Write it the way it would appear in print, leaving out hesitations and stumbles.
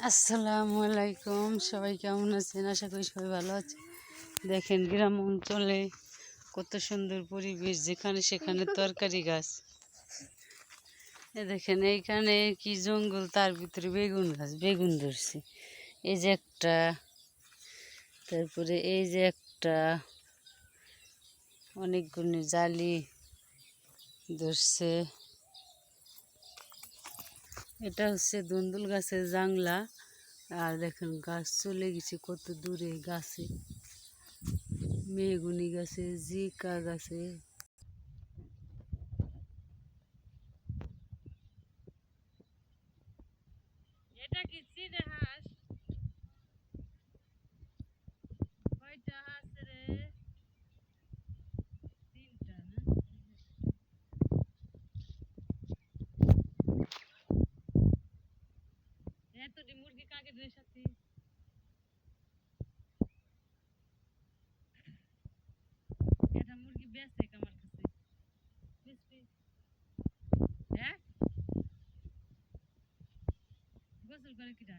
আসসালামু আলাইকুম, সবাই কেমন আছেন? আশা করি সবাই ভালো আছে। দেখেন গ্রাম অঞ্চলে কত সুন্দর পরিবেশ, যেখানে সেখানে তরকারি গাছ। দেখেন এইখানে কি জঙ্গল, তার ভিতরে বেগুন গাছ, বেগুন ধরছে। এই যে একটা, তারপরে এই যে একটা, অনেকগুলো জালি ধরছে। এটা হচ্ছে দুন্দুল গাছের জাংলা। আর দেখেন গাছ চলে গেছে কত দূরে, গাছে মেগুনি গাছে, জিকা গাছে। এটা কি চিড়ে হাঁস? কয়টা হাঁস রে? তিনটা না? এতটি মুরগি কাকে রে সাথে? এটা মুরগি বেচে আমার কাছে। বেচবি? হ্যাঁ, গোসল করে কিটা?